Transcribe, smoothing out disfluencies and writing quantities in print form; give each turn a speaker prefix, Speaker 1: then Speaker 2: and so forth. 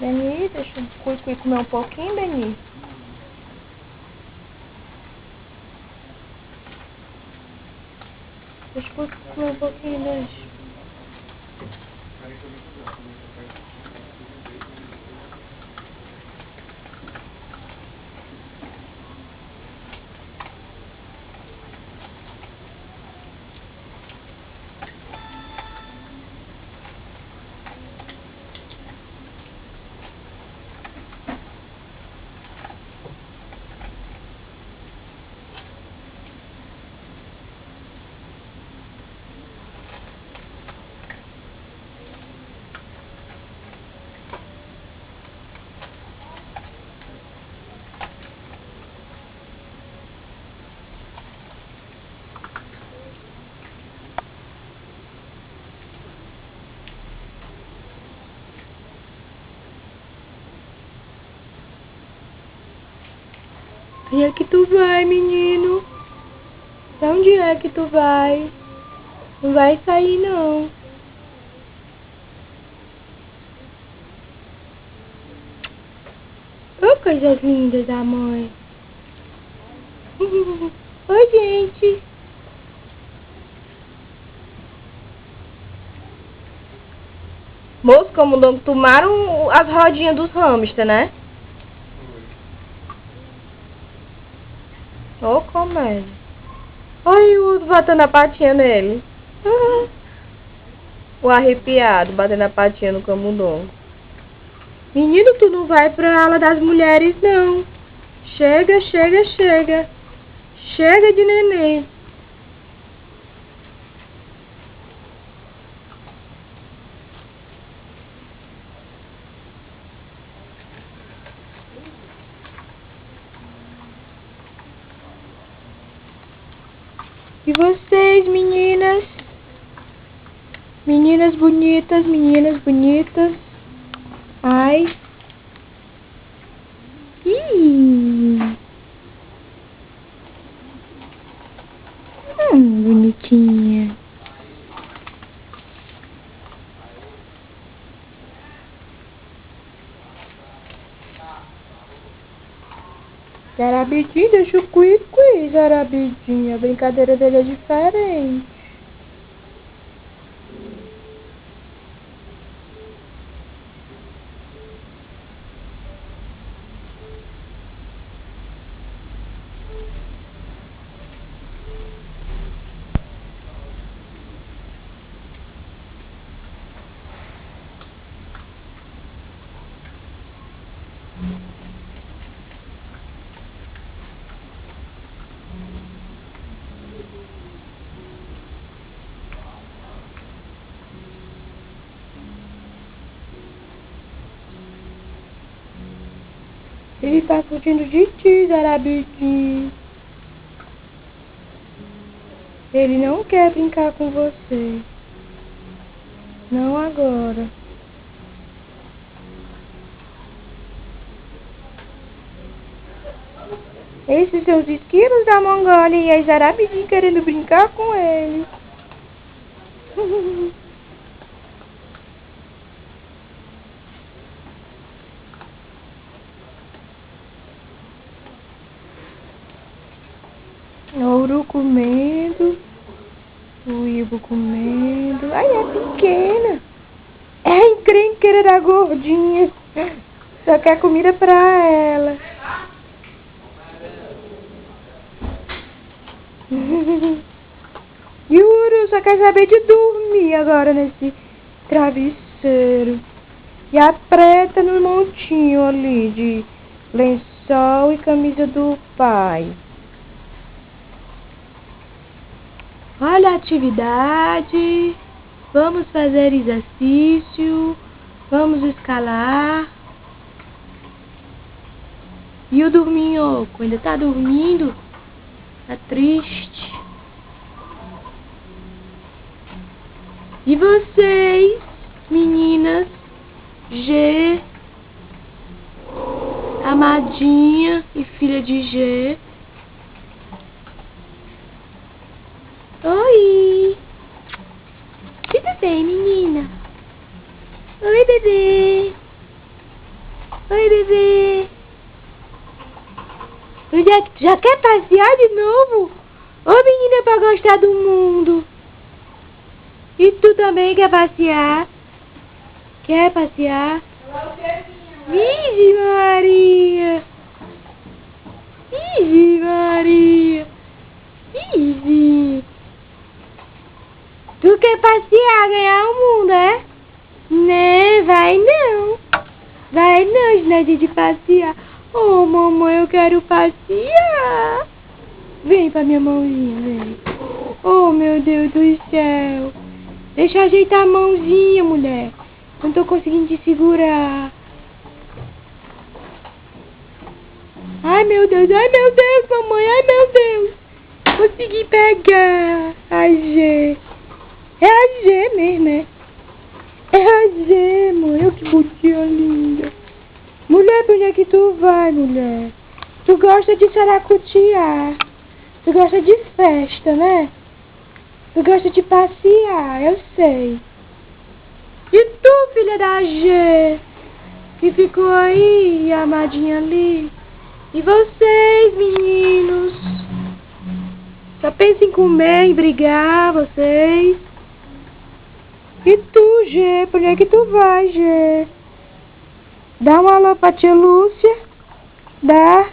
Speaker 1: Beni, deixa o Cuicui comer um pouquinho, Beni. Deixa o Cuicui comer um pouquinho, deixa. Onde é que tu vai, menino? Pra onde é que tu vai? Não vai sair, não. Ô, coisas lindas da mãe. Oi, gente. Moço, como não tomaram as rodinhas dos hamster, né? Ô, comédia. Olha o outro batendo a patinha nele. O arrepiado batendo a patinha no camundongo. Menino, tu não vai pra ala das mulheres, não. Chega, chega, chega. Chega de neném. E vocês, meninas? Meninas bonitas, meninas bonitas. Ai. Ih. Bonitinha. Zarabidinho, deixa o Cuicui, Zarabidinho. A brincadeira dele é diferente. Ele tá curtindo de ti, Zarabidinho. Ele não quer brincar com você. Não agora. Esses seus esquilos da Mongólia e a Zarabidinho querendo brincar com ele. Ouro comendo. O Ibo comendo. Ai, é pequena. É a encrenqueira da gordinha. Só quer comida pra ela. Yuru só quer saber de dormir agora nesse travesseiro. E a preta no montinho ali de lençol e camisa do pai. Olha a atividade. Vamos fazer exercício. Vamos escalar. E o dorminhoco? Ainda tá dormindo? Tá triste? E vocês, meninas? G, amadinha e filha de G. Oi! Tudo bem, menina? Oi, bebê! Oi, bebê! Já quer passear de novo? Ô, menina, pra gostar do mundo! E tu também quer passear? Quer passear? Vixe Maria! Vixe Maria! Vixe! Tu quer passear, ganhar o mundo, é? Né, vai não! Vai não, Sned, de passear! Oh, mamãe, eu quero passear! Vem pra minha mãozinha, vem! Oh, meu Deus do céu! Deixa eu ajeitar a mãozinha, mulher! Não tô conseguindo te segurar! Ai, meu Deus, mamãe, ai, meu Deus! Consegui pegar a G! É a G mesmo, é? É a G, mãe. Olha que bonitinha linda. Mulher, pra onde é que tu vai, mulher? Tu gosta de saracutiar. Tu gosta de festa, né? Tu gosta de passear, eu sei. E tu, filha da G? Que ficou aí, amadinha ali? E vocês, meninos? Só pensam em comer, em brigar, vocês? E tu, G? Pra onde é que tu vai, G? Dá um alô pra tia Lúcia. Dá.